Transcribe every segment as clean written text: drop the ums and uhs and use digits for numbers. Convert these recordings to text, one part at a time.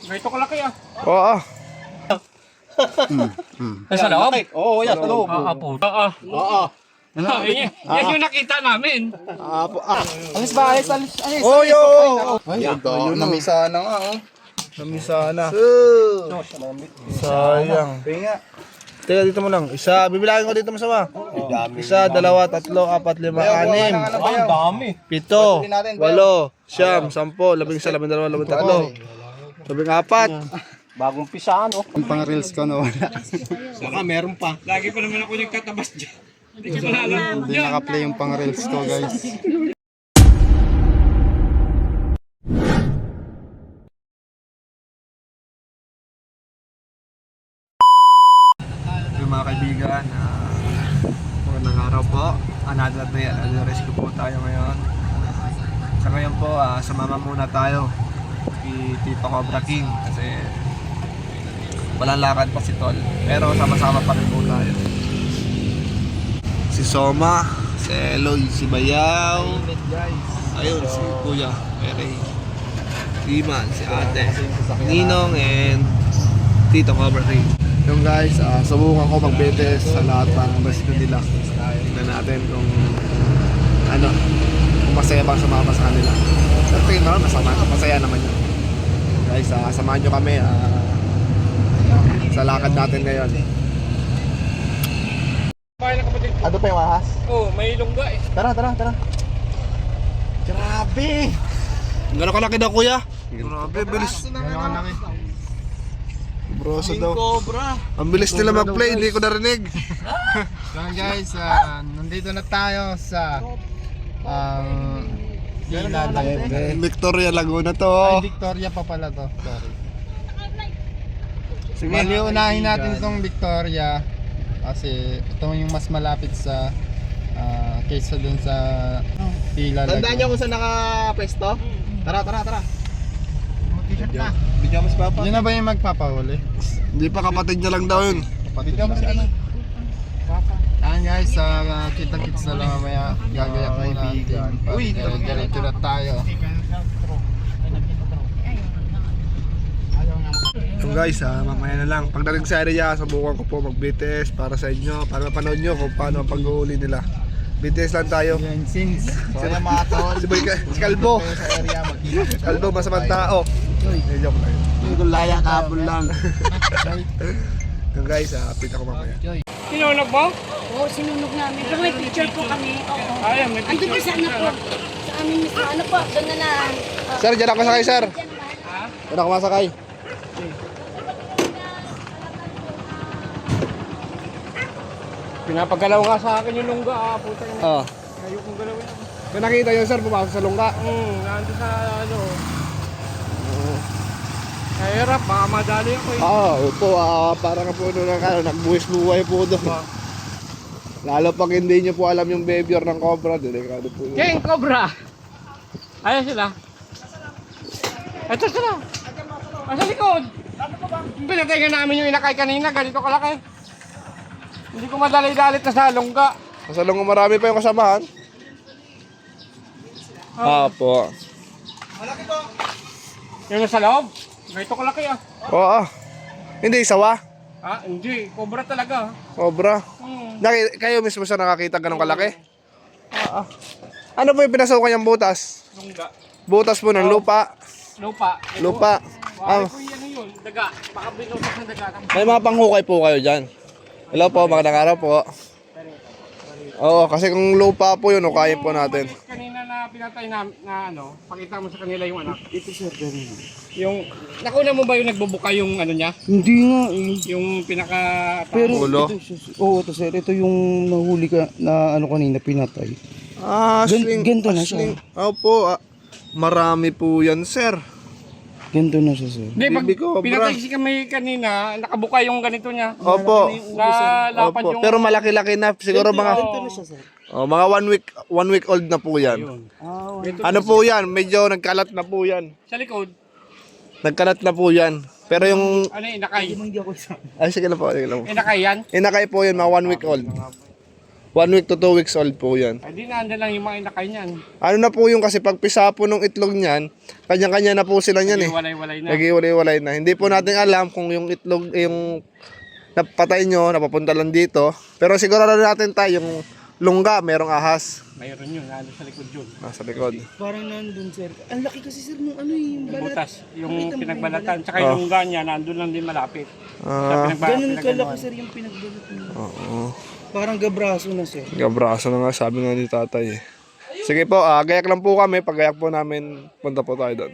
Ganito kalaki ah. Oo. Sa loob? Oo, yan, sa loob. Apo. Oo. Yan yung nakita namin. Alis ba? Alis. Oh, yo! Ay, Ayun, namisa na nga, oh. namisa na. So, Sayang. Pinga. Teka, dito mo lang. Isa, bibilangin ko dito masama. Isa, dalawa, tatlo, apat, lima, anim. Ang dami. Pito, walo, siyam, sampo, labing isa, labing dalawa, labing tatlo, labing apat. Bagong pisaan, oh. Ang pang-reels ko na wala. Baka meron pa. Lagi pa naman ako nagkatabas dyan. Hindi ko na alam. Hindi naka-play yung pang-reels ko, guys. Yung mga kaibigan, magandang araw po. Another day, another rescue po tayo ngayon. Sa ngayon po, sumama muna tayo kay Tito Cobra King kasi walang lakad pa si Tol. Pero sama-sama pa rin po tayo. Si Soma, si Eloy, si Bayaw, ayun, si Kuya, Ere, si Iman, si Ate, Ninong, and Tito Cobra King. Yung guys, subukan ko mag-betes sa lahat ng rescue nila. Tingnan natin kung ano, kung masaya bang sumama sa kanila. Pero tingin naman, masaya naman yun. Guys, samahan nyo kami sa lakad natin ngayon. Bahay na kapatid ko. Ano pa yung ahas? Oh, may lungga eh. Tara. Grabe! Gano'n kalaki daw, kuya? Grabe, bilis. Gano'n laki. Broso daw. Ang bilis nila mag-play, hindi ko narinig. So guys, nandito na tayo sa Victoria Laguna to. Ay, Victoria pa pala to. Sorry. Sige. Bali, unahin natin itong Victoria kasi ito yung mas malapit sa kaysa dun sa Pila. Tandaan niyo kung saan nakapesto? Tara. Bigyan mo si Papa. Yun na ba yung magpapahuli? Hindi pa, kapatid niya lang daw yun. Bigyan mo si ano? Ayan guys, kita-kits na lang mamaya. Gagayak mo natin. Uy, diretso na tayo. So guys, mamaya na lang. Pagdating sa area, subukan ko po mag-BTS para sa inyo, para mapanood nyo kung paano ang pag-uuli nila. BTS lang tayo. Yan, since. So yan mga tol. Si Kalbo. Sa area, magkita. Kalbo, masamang tao. Joke lang. Hindi ko laya kapon lang. So guys, update ako mamaya. Sinunog mo? Oo, sinunog namin. Pero may picture po kami. Oo. Ayan, may Andun po sa ano po. Sa amin mismo. Ano po, doon na na. Sir, dyan ako masakay, sir. Diyan naman. Dyan ako masakay. Pinapagalaw nga sa akin yung lungga ah. Puta yung Oo. ngayon kong galawin. Kung nakita yun, sir, pumasok sa lungga. Nandun sa ano. Kahirap, baka madali ako eh. Opo, parang po nagbuwis-buhay po doon. Lalo pag hindi nyo po alam yung behavior ng cobra, delikado po yun. King Cobra! Ayan sila. Ito sila. Sa likod. Pinatayin namin yung inakay kanina, ganito kalaki. Hindi ko madali-dalit na sa lungga. Sa lungga marami pa yung kasamahan. Opo. Yung nasa loob. Ganito kalaki ah. Oo. Hindi, sawa. Hindi. Cobra talaga. Cobra. Kayo mismo sa nakakita ganun kalaki? Ano po yung pinasukan yung butas? Lungga. Butas po ng lupa. Lupa. Lupa. Wala ko yan yun. Daga. Baka binutas ng daga. May mga panghukay po kayo dyan. Hello po, magandang araw po. Oo, kasi kung lupa po yun, ukayin po natin. Kanina na pinatay na ano, pakita mo sa kanila yung anak. Ito sir, ganun. Yung, nakuna mo ba yung nagbubuka yung ano niya? Hindi nga eh. Yung pinaka... Pero Ulo? oo, to sir, ito yung nahuli ka na ano kanina pinatay. Ganito na siya. Opo, marami po yan, sir. Ganito na siya sir. Hindi, pag Baby Cobra. pinatay si kami kanina, nakabuka yung ganito niya. Opo. Nalapad Opo. yung... Pero malaki-laki na, siguro mga mga 1 week old na po yan. Ano po yan? Medyo nagkalat na po yan. Sa likod, Nagkalat na po yan. Pero yung... ano yung inakay? Ay, sige lang po. Inakay yan? Inakay po yun, mga 1 week old. 1 week to 2 weeks old po yan. Ay, di na, andyan lang yung mga inakay niyan. Ano na po yung kasi pag pisa po ng itlog niyan, kanya-kanya na po sila niyan eh. Walay-walay na. Nag-iwalay-walay na. Hindi po natin alam kung yung itlog, yung napatay nyo, napapunta lang dito. Pero sigurado natin tayo, yung lungga, merong ahas. Mayroon yun, nandun sa likod yun. Nasa likod. Parang nandun, sir. Ang laki kasi, sir, nung ano yung Yung balat. butas, yung Nakita mo pinagbalatan. Tsaka Oh. yung lungga niya, nandun lang din malapit. Ah, Ganun kalaki, sir, yung pinagbalat niya. oo. Parang gabraso na, sir. Gabraso na nga, sabi nga ni tatay eh. Sige po, gayak lang po kami. Pag gayak po namin, punta po tayo doon.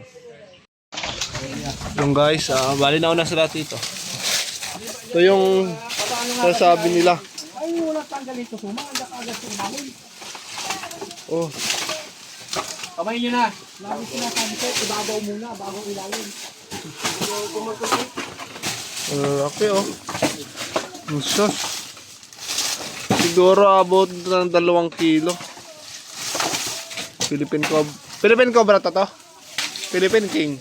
Yung guys, bali na una sila dito. Ito yung sasabi nila. Ay, wala tanggal ito. Sumanda ka agad sa ilalim. Oh, Kamay nyo na. Lagi sinasabi ko, ibabaw muna, bago ilalim. ang laki oh. Ang sus. Siguro about ng 2 kilo. Philippine Cobra to to? Philippine King.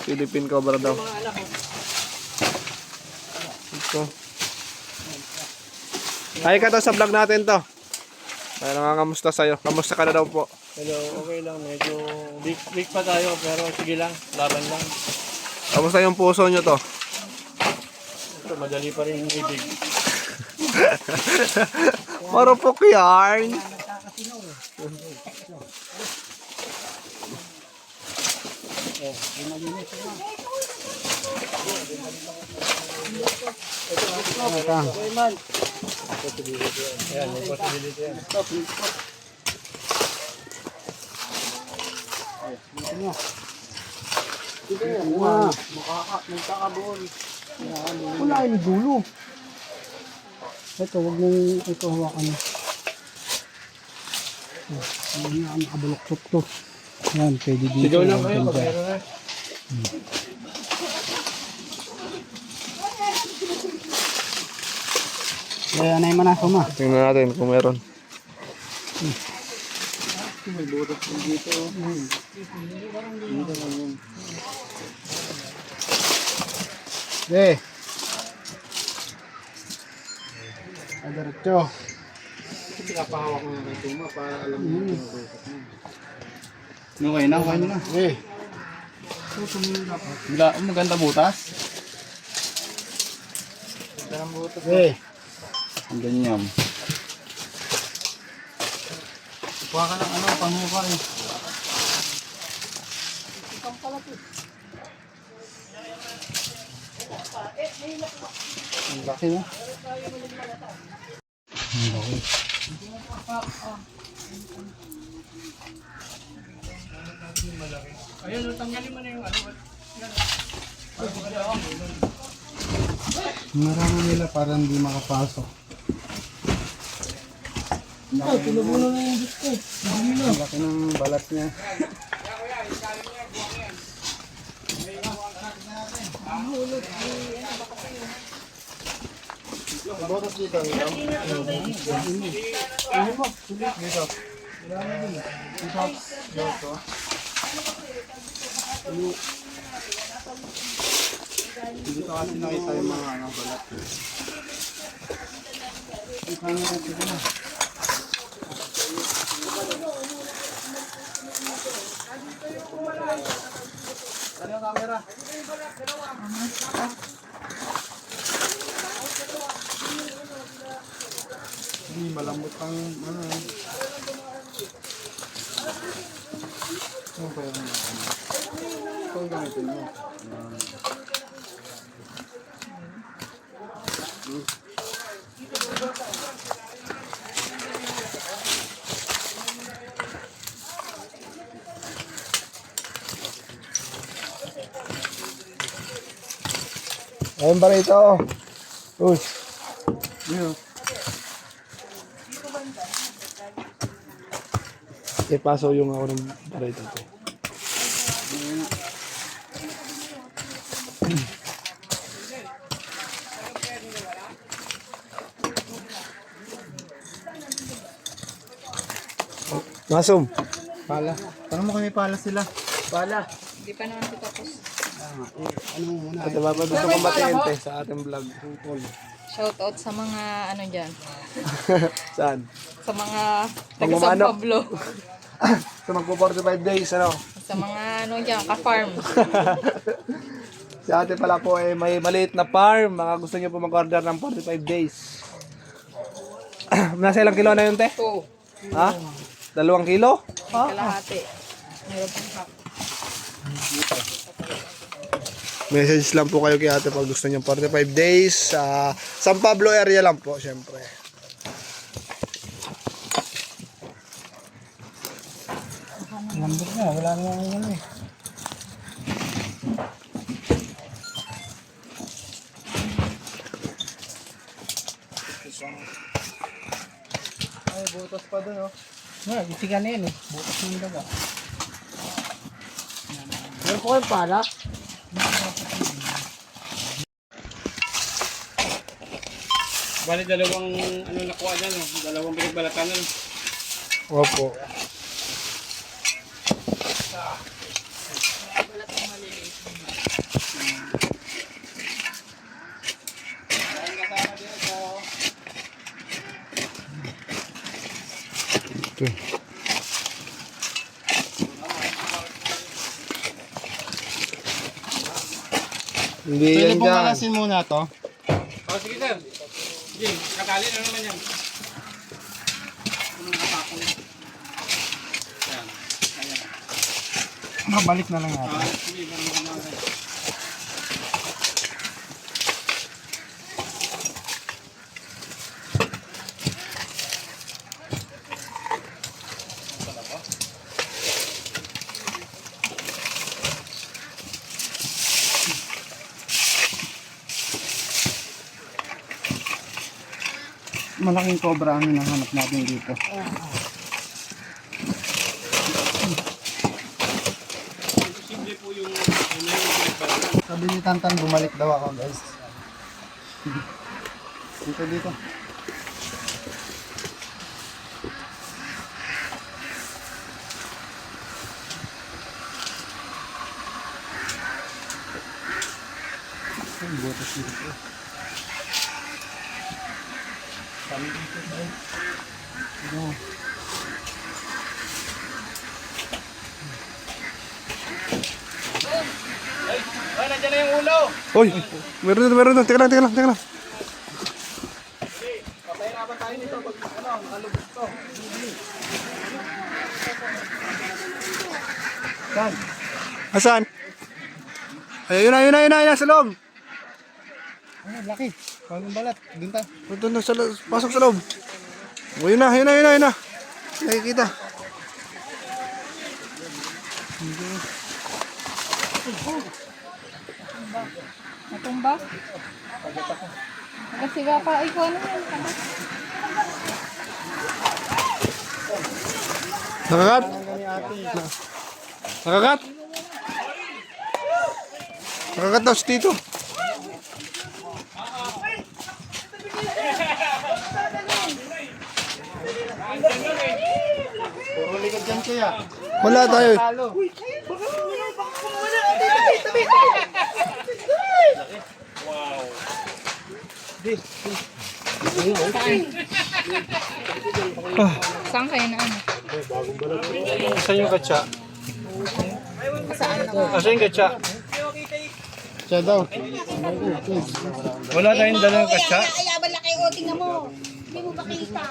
Philippine Cobra daw. Ito. Ay ka to sa vlog natin to. Ay nangangamusta sa'yo. Kamusta ka na daw po? Hello, okay lang. Medyo weak pa tayo, pero sige lang. Laban lang. Kamusta yung puso nyo to? Ito, madali pa rin yung ibig. Marupok yarn. Ayan, may possibility yan. Wala yung dulo. Ito, wag mong ito hawakan mo. Hindi nga nakabaloktot to. Yan, pwede dito. Sigaw lang kayo, pag meron na. Kaya na yung manaso ma. Tingnan natin kung meron. Eh. Diretso. Pinapahawak mo ng tuma para alam mo yung Okay na, okay na. Eh. Maganda butas. Eh. Ang ganyan. Kuha ka ng ano, panguha eh. Ang laki na. Ayun, tanggalin mo na yung ano. Marami nila para hindi makapasok. Pinubuno na yung gusto. Ang laki ng balat niya. Botas dito. Dito kasi nakita yung mga ano, balat. Hindi malambot ang ano. Ano ba yung ito ang gamitin mo? Ayun ba ito? Uy. Ipaso yung ako ng barita to. Masum. Pala. Tanong mo kung may pala sila. Pala. Hindi pa naman ito tapos. Ano mo muna? Ito ba dito kumatingin te sa ating vlog. Shoutout sa mga ano dyan. Saan? Sa mga taga San Manok. Pablo. So magpo 45 days, ano? Sa mga ano dyan, ka-farm. Si ate pala po ay may maliit na farm. Mga gusto niyo po mag-order ng 45 days. Nasa ilang kilo na yun, te? 2. Ha? 2 kilo? Kalahati. Meron pang half. Message lang po kayo kay ate pag gusto niyo 45 days. Sa San Pablo area lang po, syempre. Lambot na, wala namang ano eh. Ay, butas pa dun, oh. Isikan na yan eh. Bukas ng daga. Meron po kayong pala? Bali, dalawang ano nakuha dyan, no? Dalawang pinagbalatan na. Opo. Ito. Hindi Pwede yan pong dyan. malasin muna to. Oh, sige sir. Sige, katali na naman yan. Mabalik na lang natin. Sige, ganun naman. Malaking cobra ang hinahanap natin dito. Simple po yung pinagbalatan. Sabi ni Tantan, bumalik daw ako, guys. Dito, dito. Ay, butas dito. Kami dito, guys. Ano? Ay, nandiyan na yung ulo. Uy, meron doon. Teka lang. Saan? Asan? Ay, yun na, sa loob. Ano, laki. Bagong balat. Doon tayo. Doon na, pasok sa loob. O, yun na. Nakikita. Natumba? Kasi baka ikaw ano yan. Nakagat? Nakagat? Nakagat daw si Tito. Puro likod dyan kuya. Wala tayo. Talo. Saan kayo na ano? Saan yung katsa? Saan yung katsa? Siya daw. Wala tayong dalang katsa. Kaya bala kayo, o, tingnan mo. Hindi mo ba kita?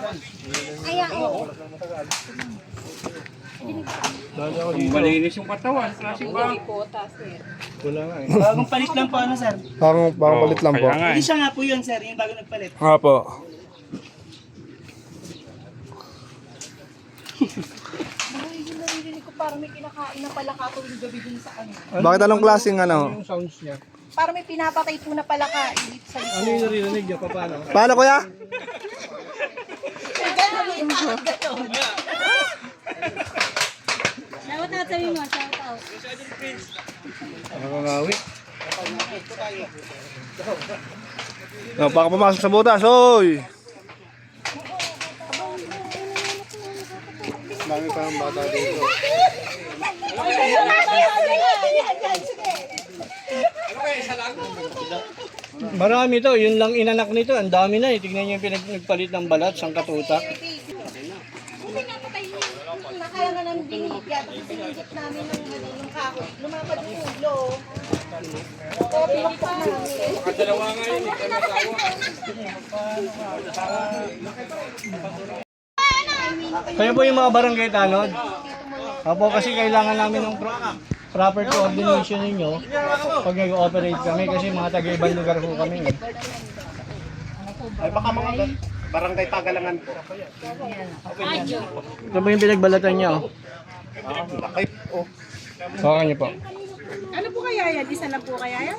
Kaya, o. Malinis yung katawan. Klaseng ba? Potas eh. Bagong palit lang po ano sir. Parang palit lang po. Kaya nga Hindi siya nga po yun sir, yung bago nagpalit. Nga po. Naririnig ko parang may kinakain na palaka tuwing gabi dun sa ano. Bakit anong klaseng ano? Parang may pinapatay po na palaka dito sa likod. Ano yung narinig niyo? Paano? Paano kuya? Shout out sabi mo, shout out. Nakangawi. Baka pumasok sa butas, oy! Dami pa ng bata dito. Marami to, yun lang inanak nito. Ang dami na eh. Tignan niyo yung pinagpalit ng balat, sangkatutak. Nakaya nga ng binigya, tapos sinigit namin ng kahoy. Lumapad yung ulo. O, pinipok namin. Dalawa nga yun. Kayo po yung mga barangay tanod? Opo, kasi kailangan namin ng proper coordination ninyo pag nag-ooperate kami kasi mga taga-ibang lugar po kami. Ay, baka mga barangay Pagalangan po. Ito po yung pinagbalatan niya. Ay, Hawakan niyo po. Ano po kaya yan? Isa lang po kaya yan?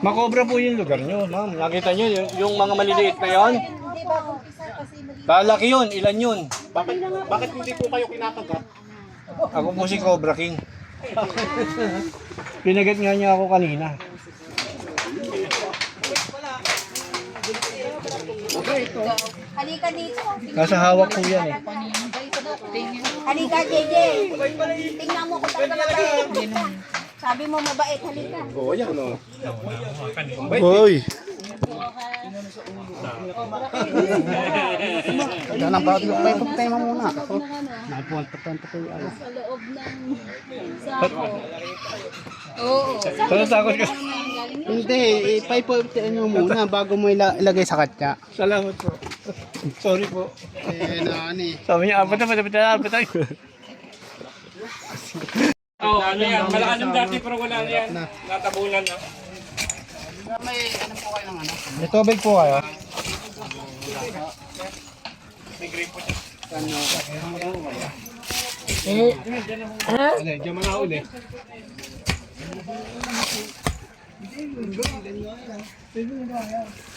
Makobra po yung lugar niyo, ma'am. Nakita niyo yung mga maliliit na yon? Hindi ba umpisa kasi mali. Lalaki yun, ilan yun? bakit hindi po kayo kinakagat? Ako po si Cobra King. Pinagat nga niya ako kanina. Halika dito. Nasa hawak po yan eh. Halika, JJ. Tingnan mo kung talaga mabait. Sabi mo mabait, halika. Oo, yan o. Hoy! Yan ang bago pa yung tema muna. Pero takot ka. Hindi, ipaiputin nyo muna bago mo ilagay sa katya. Salamat po. Sorry po. Nani. Sabi niya, apat na. Oo, ano yan? Malakas ng dati pero wala na yan. Natabunan na. May tubig po kayo. Diyan mo na uli.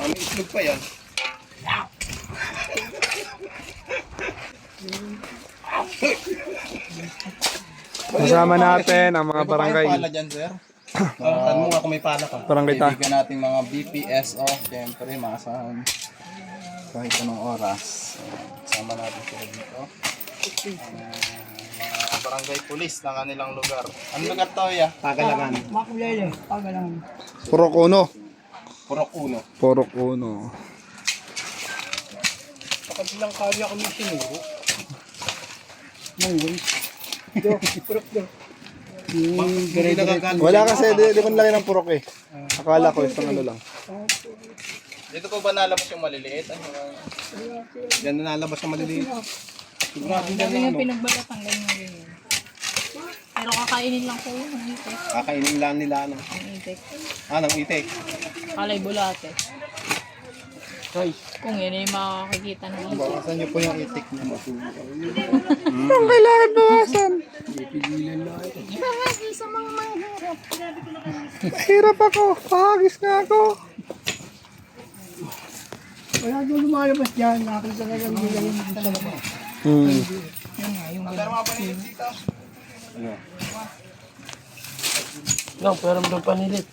Ang islog pa yan. Kasama natin ang mga barangay. Pala dyan, sir. Tanong mo nga kung may pala ka. Barangay ta. Kaibigan nating mga BPSO, siyempre, maasahan kahit anong oras. Kasama natin sila dito. Mga barangay pulis ng kanilang lugar. Anong lugar to, ya? Pagalangan. Purok Uno. Purok Uno. Purok Uno. Kabilang karya kami sinuro. Wala kasi, di man laki ng purok eh. Akala ko isang ano lang. Dito po ba nalabas yung maliliit? Yan na nalabas ng maliliit. Sabi nga pinagbalatan ganyan. Pero kakainin lang po yun. Ang itik. Kakainin lang nila ano. Ang itik. Ng itik. Kalay bulate. Kung yun ay makakikita ng itik. Bawasan nyo po yung itik mo. Ang kailangan bawasan. Bahagi sa mga mahirap. Mahirap ako. Pahagis nga ako. Wala doon lumalabas dyan. Nakakita na lang nila yung talaga. No, pero doon panilit.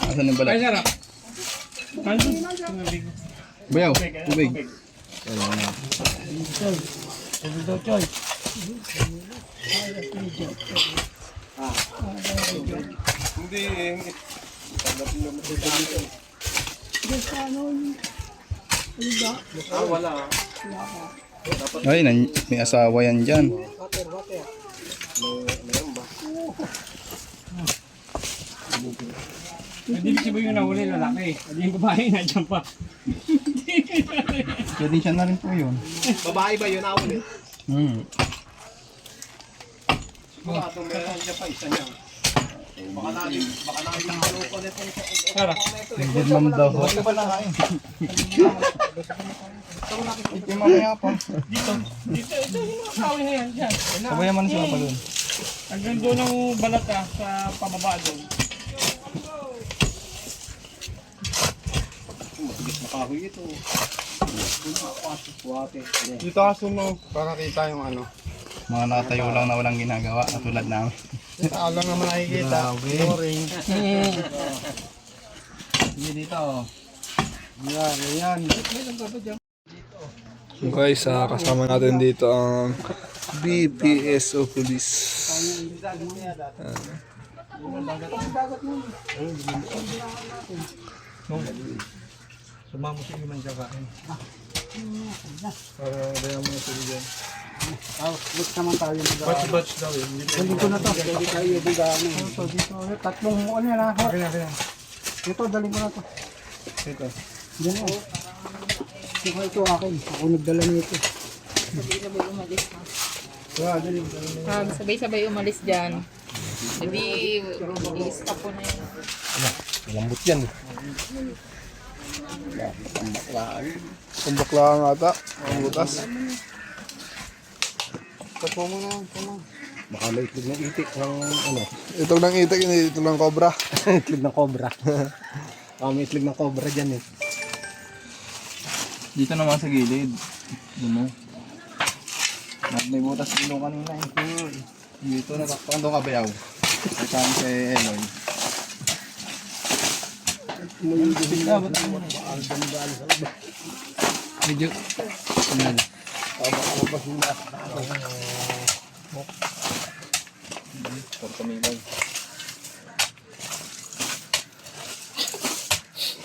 Asan yung balat? Ay, sarap. Bayaw, tubig. Ay, may asawa yan dyan. Hindi si Boy yung nahuli, lalaki. Hindi yung babae, nandiyan pa. Pwede siya na rin po yun. Babae ba yun awal eh? Meron siya pa, isa niya. Baka namin maluko na ito. Tara. Hindi man daw. Huwag ka ba nakain? Ito mamaya pa. Ito yung mga kawin na yan, dyan. Sabayan man sila pa doon. Hanggang doon ang balat sa pababa doon. Makahoy ito. Dito kaso mo para kita yung ano. Mga nakatayo lang na walang ginagawa, katulad namin. Alam naman nakikita. Boring. Sige dito. Yan. Guys, kasama natin dito ang BPSO Police. Sumama sa iyo man siya kain. Para kaya mo sa iyo. Gusto naman tayo Batch daw eh. Dito na to. Hindi tayo bugaan. So dito tatlong ano yan ha. Kaya. Ito dali mo na to. Ito. Diyan o. Ito akin. Ako nagdala nito. Sabay-sabay umalis na. Dali. Sabay-sabay umalis dyan. Hindi, i-stop po na yun. Malambot yan. Tumbak lang ata. Ang butas. Ito mo na. Baka may itlog ng itik ng ano. Ito ng itik, ito ng cobra. Itlog ng cobra. Baka may itlog ng cobra dyan eh. Dito naman sa gilid. Ano? May butas dito kanina eh. Dito natakpan doon kabayaw. Kasama si Eloy. Medyo. Yan. Pagkamibay.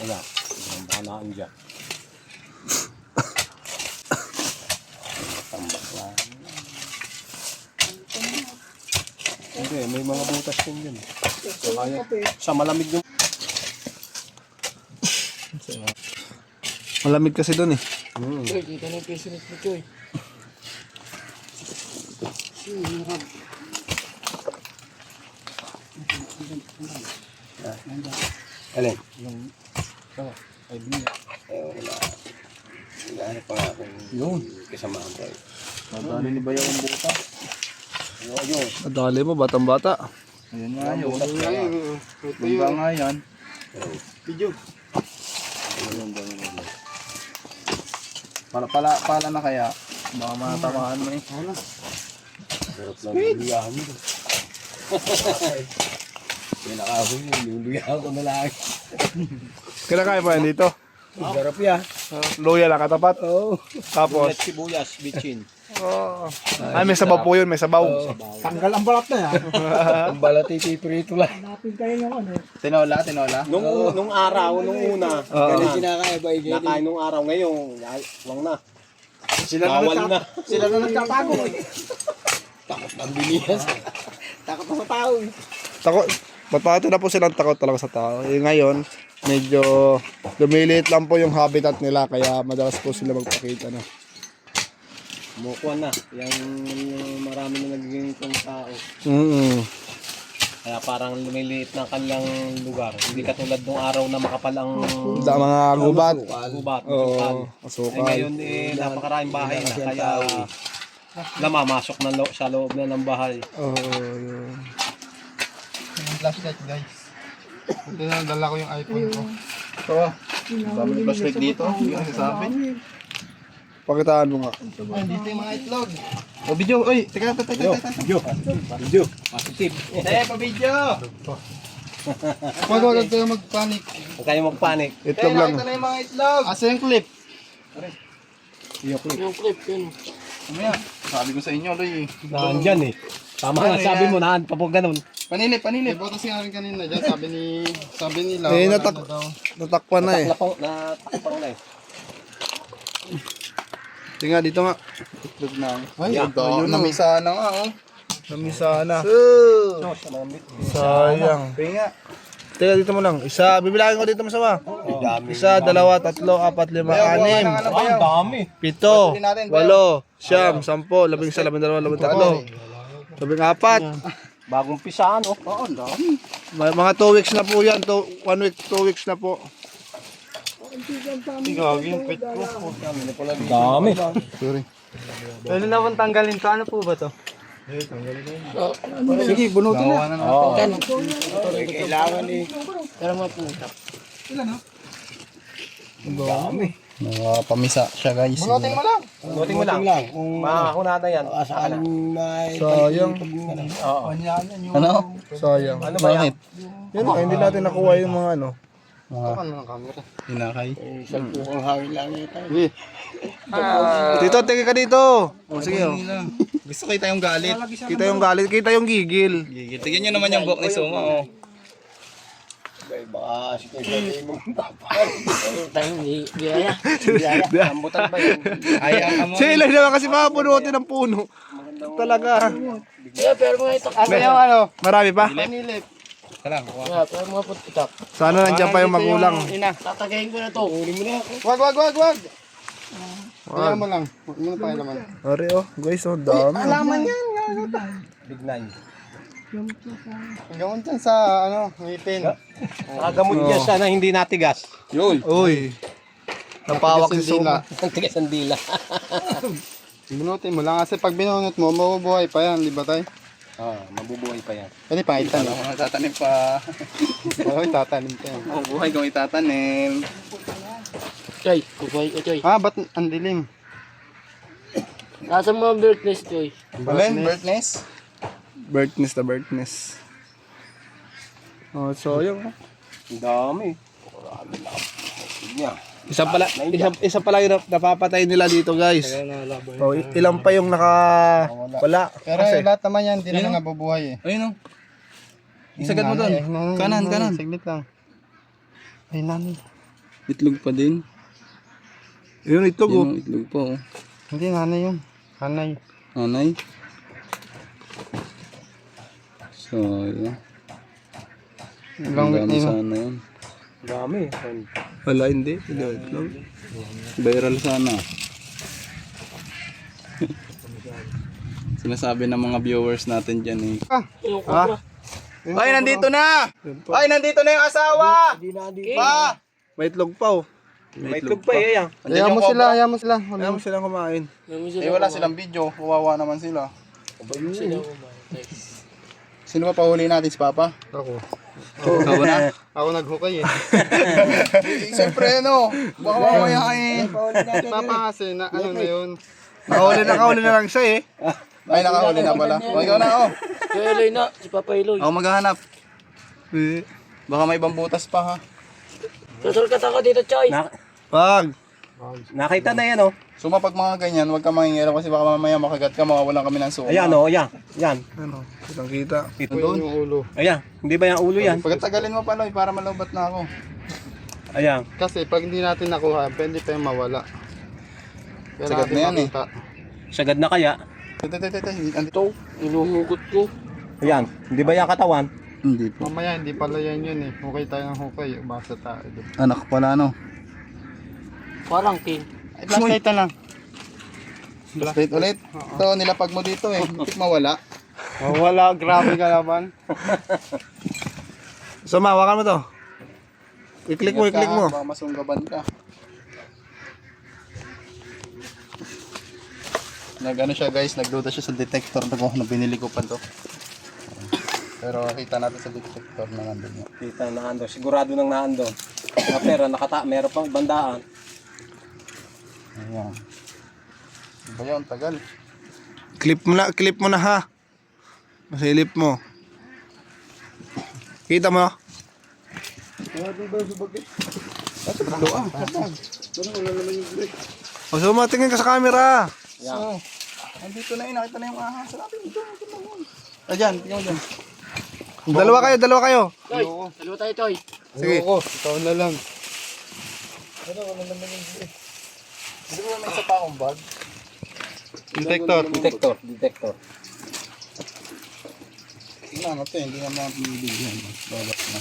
Wala. Baka naan dyan. Tambak lang. Hindi, may mga butas din dyan. Sa malamig yung... Malamig kasi doon eh. Dito na yung pisinit mo, Choy. Alin? Yung... Ay, binya. Wala. Wala pa nga akong... Yun. Kasamahan ko. Madali ni Bayaw ang buta. Yun. Adali mo, batang-bata. Ayan nga yun. Bunda nga yan. Video. Pala na kaya. Baka matamaan mo eh. Sarap lang yung luyahan mo. Pinakahoy yung luyahan ko na lang. Kinakain pa yan dito. Sarap yan. Luya lang katapat. Oo. Tapos. Sibuyas, bitchin. Oh. Ay, may sabaw po yun, may sabaw. Tanggal ang balat na yan. Ang balat ipiprito lang. Tinola. Nung araw, nung una. Ganun kinakaya ba? Nakain nung araw ngayon. Wang na. Bawal na. Sila na nagtatago eh. Takot ang biniyas. Takot na sa tao. Takot. Ba't na po silang takot talaga sa tao. Eh, ngayon, medyo lumiliit lang po yung habitat nila kaya madalas po sila magpakita na. Mukuha na. Yung marami na nagiging itong tao. Kaya parang lumiliit ng kanilang lugar. Hindi katulad nung araw na makapal ang Mga gubat. gubat. Oo, Eh, asukal. ngayon napakaraming bahay na. Kaya namamasok na sa loob na ng bahay. Oo, yun. Yung flashlight guys. Ito na, dala ko yung iPhone ko. Dami ng flashlight dito. Hindi ka nasasabi. Pakitaan mo nga. Dito yung mga itlog. O video. Uy, teka. Video. Positive. Pa-video. Huwag kayo mag-panic. Huwag kayo magpanik. Itlog lang. Ito na yung mga itlog. Asa yung clip? Yung clip, yun. Mamaya, sabi ko sa inyo, Loy. Nandyan eh. Tama nga, sabi mo, naan pa po ganun. Panilip. Ibotas nga rin kanina dyan. Sabi nila. Eh, natakpan na eh. Natakpang na eh. Tingnan dito nga. Itlog na. Ay, Yeah. yun Namisa na nga, oh. Namisa na. No, sa mga bit. Sayang. Pinga. Teka dito mo lang. Isa, bibilangin ko dito mo sama. Isa, dalawa, tatlo, apat, lima, anim, Ang dami. pito, walo, siyam, sampo, 11, 12, 13, 14. Bagong pisaan, oh. Oo, ang dami. Mga 2 weeks na po yan. 1 week, 2 weeks na po. Gagi yung pit ko. Dami. Sorry. Ano naman tanggalin to? Ano po ba to? Sige, bunutin na. Gawa na natin. Kailangan eh. Pero mapunta. Mga pamisa siya, guys. Bunutin mo lang. Buting mo lang. Makakunata yan. Sayang. Oo. Ano? Sayang. Ano ba yan? Yan, hindi natin nakuha yung mga ano. Hinakay. Tito, tingin ka dito. O, sige. O. Gusto kita yung galit. Kita yung galit, kita yung gigil. Gigil. Tignan nyo naman yung buhok ni Suma, oh. Ay, ang amo. Sila naman kasi makapunutin ng puno. Talaga. Marami pa? Salam, Sana nandiyan pa yung magulang. Tatagayin ko na to. Huli mo na ako. Wag. Kaya mo lang. Huwag mo na pakilaman. Ari, oh. Guys, oh. Dami. Alaman yan. Big nine. Gawin dyan sa, ngipin. Nakagamot niya siya na hindi natigas. Uy. Napawak si Suma. Ang tigas ang dila. Binunutin mo lang kasi pag binunot mo, mabubuhay pa yan, di ba tayo? Mabubuhay pa yan. Pwede pa itanim. Tatanim pa. Oo, tatanim pa yan. Mabubuhay kung itatanim. Choy, kukuhay ko, Choy. Ba't ang dilim? Nasa mga birthdays, Choy. Alin? Birthness? Birdness. Oh, so yun. Ang dami. Isa pala yung napapatay nila dito, guys. Oh, ilang pa yung wala. Pero lahat naman yan, hindi naman nabubuhay eh. Ayun, oh. Isagad mo doon. Kanan. Saglit lang. Ay, nani. Itlog pa din. Yun, itlog, oh. Yung itlog pa, oh. Hindi, nanay yun. Hanay. Anay. So, yun. Ilang Ang dami week na sana yun. Dami. Wala, hindi. Hindi, itlog. Viral sana. Sinasabi ng mga viewers natin dyan eh. Ay, nandito na! Ay, nandito na yung asawa! Pa! May itlog pa, oh. May itlog pa eh, yan. Ayaw mo sila. Ayaw mo silang kumain. Eh wala silang video. Kawawa naman sila. Sino ba pahuli natin, si Papa? Ako. Ikaw na? Ako naghukay eh. Siyempre, no? Baka mamaya eh. Papa kasi, na yun. Nakahuli na lang siya, eh. Ay, nakahuli na pala. O, ikaw na, oh. Si Eloy na, si Papa Eloy. Ako maghahanap. Eh. Baka may ibang butas pa, ha? Susulkat ako dito, Choy. Pag. Nakita na yan, oh. Suma, pag mga ganyan, huwag ka mangingilam kasi baka mamaya makagat ka, mawawalan kami ng suma. Ayan, oh, yan. Yan. Ano? Kitang kita. Doon. Yung ulo. Ayan. Hindi ba yung ulo yan? Pagkatagalin mo pala, para malaubat na ako. Ayan. Kasi pag hindi natin nakuha, pwede pa yung mawala. Kaya Sagad natin na yan eh. makita. Sagad na kaya. Andito. Inuhugot ko. Ayan. Hindi ba yung katawan? Hindi po. Mamaya, hindi pala yan yun eh. Hukay tayo ng hukay. Basta tayo. Anak pala, no? Parang king. Ay, flashlight na lang. Straight ulit. Ito, nilapag mo dito eh. Bakit mawala? Wala, grabe ka naman. So, mawakan mo to. I-click mo. Baka masunggaban ka. Nag-ano siya guys, nagduda siya sa detector na binili ko pa to. Pero kita natin sa detector na nandun niya. Kita na ando. Sigurado nang naando. Mga pera, meron pang bandaan. Ayan. Ba yun, tagal. Clip mo na, ha. Masilip mo. Kita mo? O, so matingin ka sa camera. So, andito na yun, nakita na yung ahas. Sabi, ito. Ayan, tingnan mo dyan. Dalawa kayo. Choy, dalawa tayo, Choy. Sige. Oo, ikaw na lang. Hindi mo may isa pa akong bag. Detector. Detector. Tingnan natin, hindi naman ako pinibigyan. Babat na.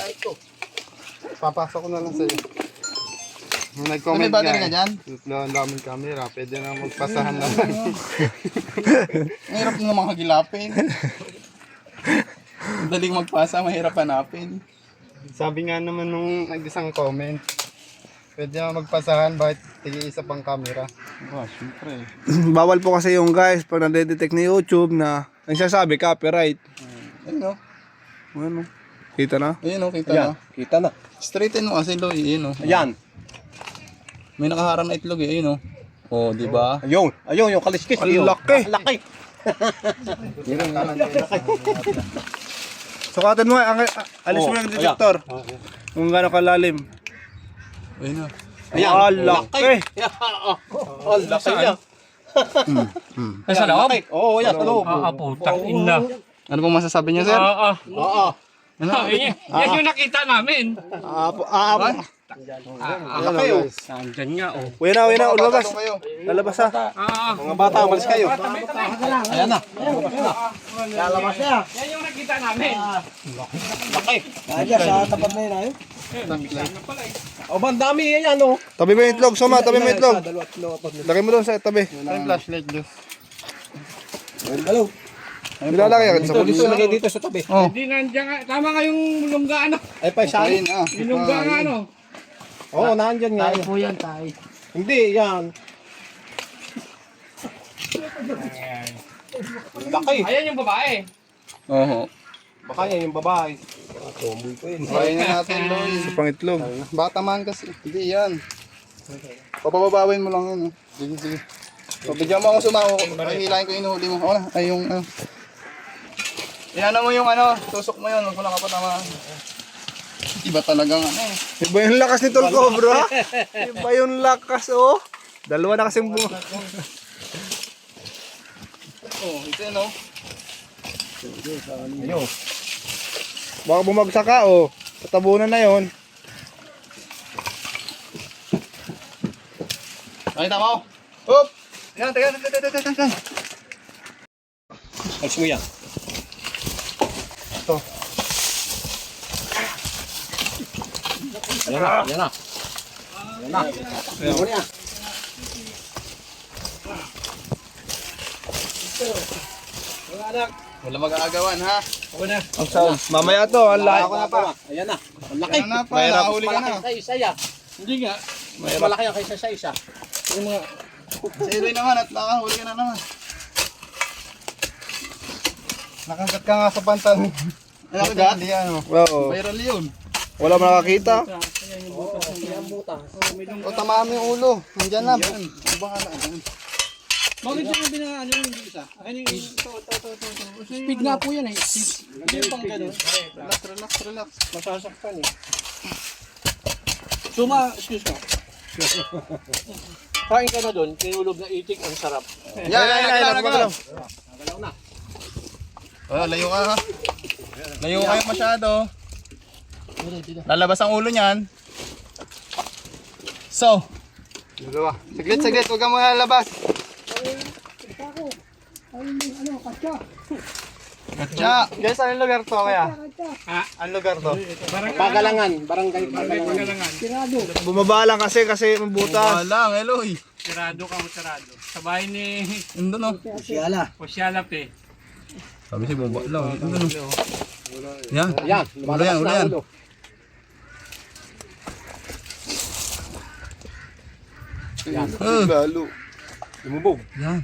Papasok ko na lang sa'yo. Nung May nag-comment battery ka dyan? Ang daming camera, pwede na magpasahan na lang. Mahirap nga mga hagilapin. Daling magpasa, mahirap hanapin. Sabi nga naman nung nag-isang comment, pwede na magpasahan, bakit tig-isa pang camera? Siyempre. Bawal po kasi yung guys pag nade-detect ni YouTube na nagsasabi copyright. Ayun o. Ano? Kita na? Ayun o, kita Ayan. na. Kita na. Straighten mo kasi Loy, ayun o. Ayan. May nakaharang na itlog eh, ayun o. Oh, di ba? Ayun. Ayun, yung kaliskis. Ang Ayun. laki. Ang laki. Sukatin mo, alis mo yung detector. Kung gaano kalalim. Ayun na. Ayan, laki. Oh, laki niya. Ay, sa loob? Oo, yan, sa loob. Putang ina. Ano pong masasabi niyo, sir? Oo. Yan yung nakita namin. Laki oh. Nandyan nga, oh. Uwi na, ulabas. Lalabas ha. Mga bata, umalis kayo. Ayan na. Lalabas na. Yan yung nakita namin. Laki. O, ba, ang dami yan, oh. Tabi mo yung itlog, Soma, tabi mo yung itlog. Lagay mo doon sa tabi. Flashlight, Diyos. Nilalagay agad sa Dito, lagay dito sa tabi. Hindi nandiyan nga. Tama nga yung lungga, ano. Ay, pa, isa. Yung lungga nga, ano. Oo, nandyan nga. Tayo po yan, tayo. Hindi, yan. Laki. Ayan yung babae. Oo. Baka yan yung babae. Kain na natin, Loy. Sa pangitlog. Bata man kasi. Hindi yan. Papababawin mo lang yun. Oh. Sige, sige. Pabigyan mo ako sumako. Hilahin ko yung inuhuli mo. Ako na. Ay, yung ano. Iano mo yung ano. Tusok mo yun. Huwag mo lang kapatamaan. Iba talagang ano eh. Iba yung lakas ni Tol Cobra. Iba yung lakas, oh. Dalawa na kasing bunga. Oh, ito yun oh. Baka bumagsak ka, oh. Tatabunan na yon. Nakita mo? Hop! Yan, teka. Alis mo yan. Ito. Ayan na, ayan na. Ayan na. Ayan na. Wala mag-aagawan ha. Ang sound. Mamaya to, ang laki. Ako na pa. Ayan na. Ang laki. Ayan na pa, nakahuli ka na. Malaki sa isa ya. Hindi nga. Mas malaki ang kaysa sa isa. Yung mga Sa Eloy naman at nakahuli ka na naman. Nakagat ka nga sa pantal. Nakagat? Hindi ano. Oo. Viral yun. Wala mo nakakita. O tamaan mo yung ulo. Nandyan na. Baka na. Bakit yung binangaan yung isa? Ano yung Speed nga po yan eh. Hindi yung pang ganun. Relax. masasaktan eh. Suma, excuse me. Kain ka na doon, tinulog na itik, ang sarap. Yan. Nagalaw na. Oh, layo ka ha. Layo kayo masyado. Lalabas ang ulo niyan. So. Dalawa. Saglit. Huwag ka muna lalabas. Katsa. Guys, anong lugar to kaya? Ha? Anong lugar to? Pagalangan, barangay Pagalangan. Bumaba lang kasi mabutas. Lang, Eloy. Sirado ka mo, sirado. Sa bahay ni Ando no. Osyala pe. Sabi siya baba lang. Ando no. Yan. Yan, lumalabas Ulo na yan. ulo. Yan. Lalo. Lumubog. Yan.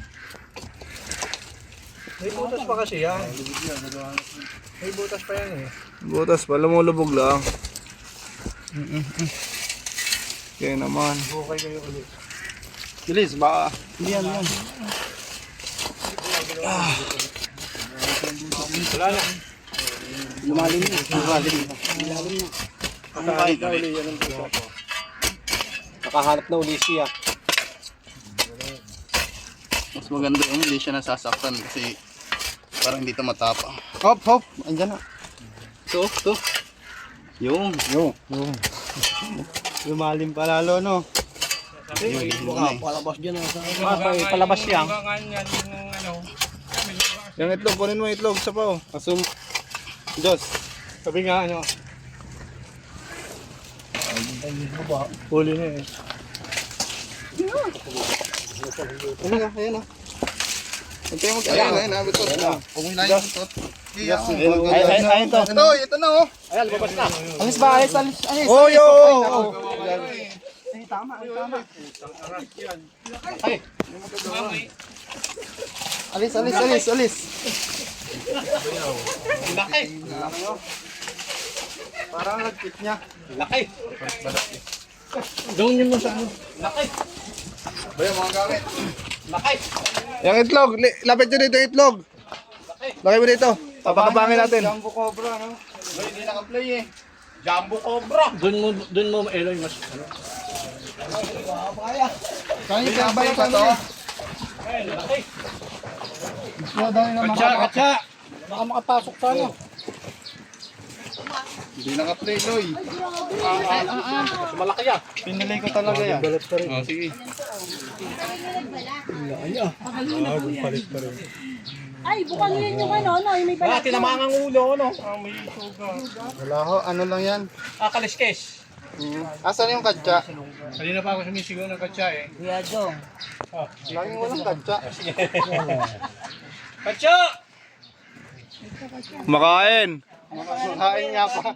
May butas pa kasi yan. May butas pa yan eh. Butas pa, lumulubog lang. Kaya naman. Bilis, baka. Yan. Wala na. Lumalim na. Nakahanap na uli yan ang butas. Nakahanap na uli siya. Mas maganda yung hindi siya nasasaktan kasi parang hindi ito matapang. Hop! Andyan na. To. Yung. Lumalim pa lalo, no? Palabas dyan. Palabas yan. Yung itlog, kunin mo yung itlog. Sa pa, oh. Asum. Diyos. Sabi nga, ano. Huli na eh. Ayan na. Ito yung mag-ayan. Ayan, ito. Huwag mo hilahin yung tot. Ayun to. Ito na, oh. Ayan, lumabas na. Alis ba? Alis. Oh, yo! Alis. Laki. Parang nagkit niya. Laki. Doon yun mo sa ano. Laki. Ba yung mga gamit? Laki. Yung itlog, lapit nyo dito yung itlog. Lagay mo dito. Papakabangin natin. Jumbo Cobra, no? Hindi naka-play eh. Jumbo Cobra. Doon mo Eloy mas ano. Kaya pinabalik pa to. Katsa! Baka makapasok sa ano. Hindi naka-play, Loy. Malaki yan. Pinalay ko talaga yan. Oh, sige. Ay, bukang yun yung ano, no? Yung may balat. Tinamaan ang ulo, no? Wala ho, ano lang yan. Kaliskes. Asan yung katsa? Kanina pa ako sumisigaw ng katsa eh. Laging walang katsa. Katsa! Makain. Makakain nga pa.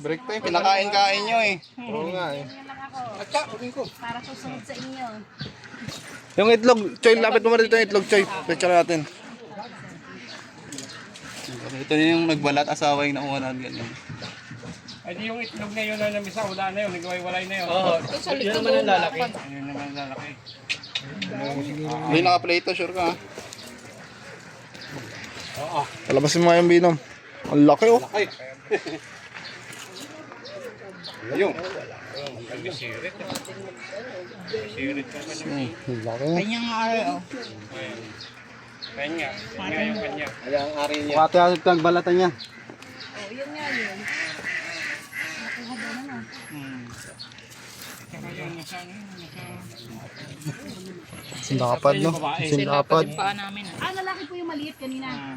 Break time, pinakain-kain nyo eh. Oo nga eh. Para susunod sa inyo. Yung itlog, Choy, lapit mo rin dito yung itlog, Choy. Picture natin. Ito yung nagbalat asawa yung nakuha natin ganyan. Ay di yung itlog na yun na namisa, wala na yun, nagway-walay na yun. Yun naman ang lalaki. Ayun naman ang lalaki. Hindi naka-play to, sure ka ha? Palabasin mo nga yung binom. Ang laki oh. Kanyang araw. Kanya, kanya yung kanya. Ayan ang ari niya. Pati ang nagbalatan niya. Oh, yun nga yun. Nakuha doon ano. Sindakapad no? Sindakapad. Paa namin. Ah, lalaki po yung maliit kanina.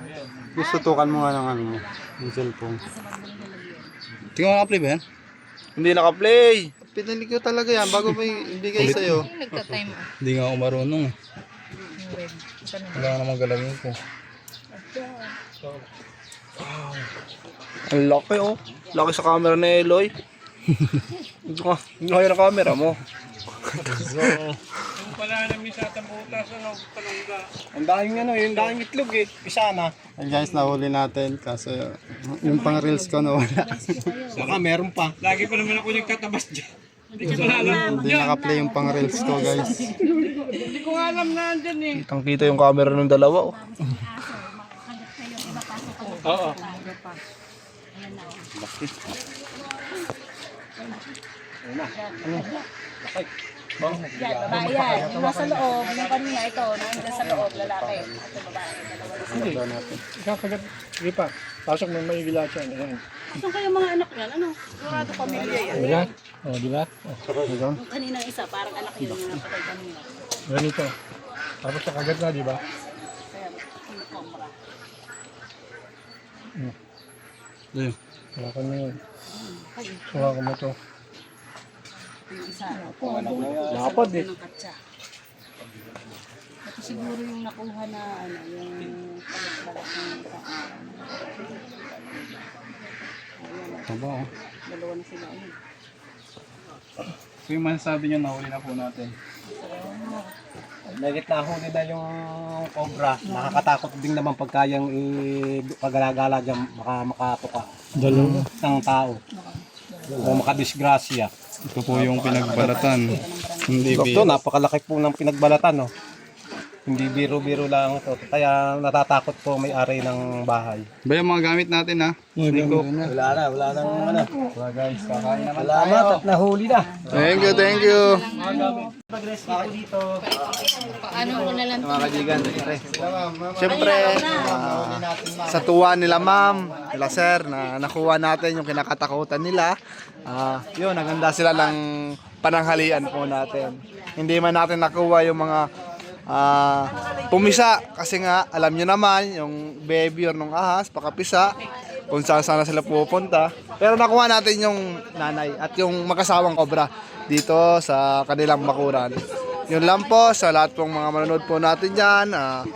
Gusto tukan mo nga ng ano mo. Yung cellphone. Tingnan mo naka-play ba yan? Hindi naka-play. Pinili ko talaga yan bago may ibigay sa'yo. Nagka-time ah. Hindi nga ako marunong. Wala namang galawin ko. Ang laki oh. Laki sa camera ni Eloy. Ang laki ng camera mo. Yung pala namisa at ang butas, ano, talungga. Ang daming ano, yung daming itlog eh. Isa na. Ay guys, nahuli natin kasi yung pang reels ko nawala. Baka meron pa. Lagi pa naman ako nagtatabas dyan. Hindi ko pala alam. Hindi naka-play yung pang reels ko guys. Hindi ko nga alam na andyan eh. Kitang kita yung camera ng dalawa oh. Oo. Yan, babae yan. Yung nasa loob, yung kanina ito, nandiyan sa loob, lalaki. Ito babae, dalawa na sila. Kakagat. Sige pa. Pasok mo may gila siya. Ayan. Asan kayo mga anak yan? Ano? Sigurado pamilya yan. Diba? Oh, diba? Yung kaninang isa, parang anak yun yung napatay kanina. Ganito. Tapos nakagat na, diba? Kaya, kinukombra. Wala ka na yun. Suha ko mo to. Yung isa, Nakapad eh. ng katsa. Ito siguro yung nakuha na, ano, yung palit-balat ng pang-araw. Taba oh. Dalawa na sila. Ayun. So yung masasabi niyo nahuli na po natin. Nagit na huli na yung cobra. Nakakatakot din naman pagkayang paggalagala dyan, makatuka. Dalawa. Ng tao. O makadisgrasya. Ito po yung pinagbalatan. Hindi Ito, napakalaki po ng pinagbalatan, no? Hindi biro-biro lang ito. Kaya natatakot po may-ari ng bahay. Ba yung mga gamit natin ha? Wala nang ano. Wala guys, kakain naman Salamat at nahuli na. Thank you, thank you. Paano ko na lang Mga kajigan, siyempre, sa tuwa nila ma'am, nila sir, na nakuha natin yung kinakatakutan nila. Yun, naganda sila ng pananghalian po natin. Hindi man natin nakuha yung mga pumisa, kasi nga, alam nyo naman, yung baby or nung ahas, pakapisa, kung saan sana sila pupunta. Pero nakuha natin yung nanay at yung magkasawang cobra dito sa kanilang bakuran. Yun lang po sa lahat pong mga manonood po natin dyan na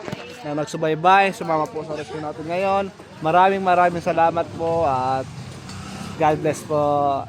nagsubaybay, sumama po sa rescue natin ngayon. Maraming salamat po at God bless po.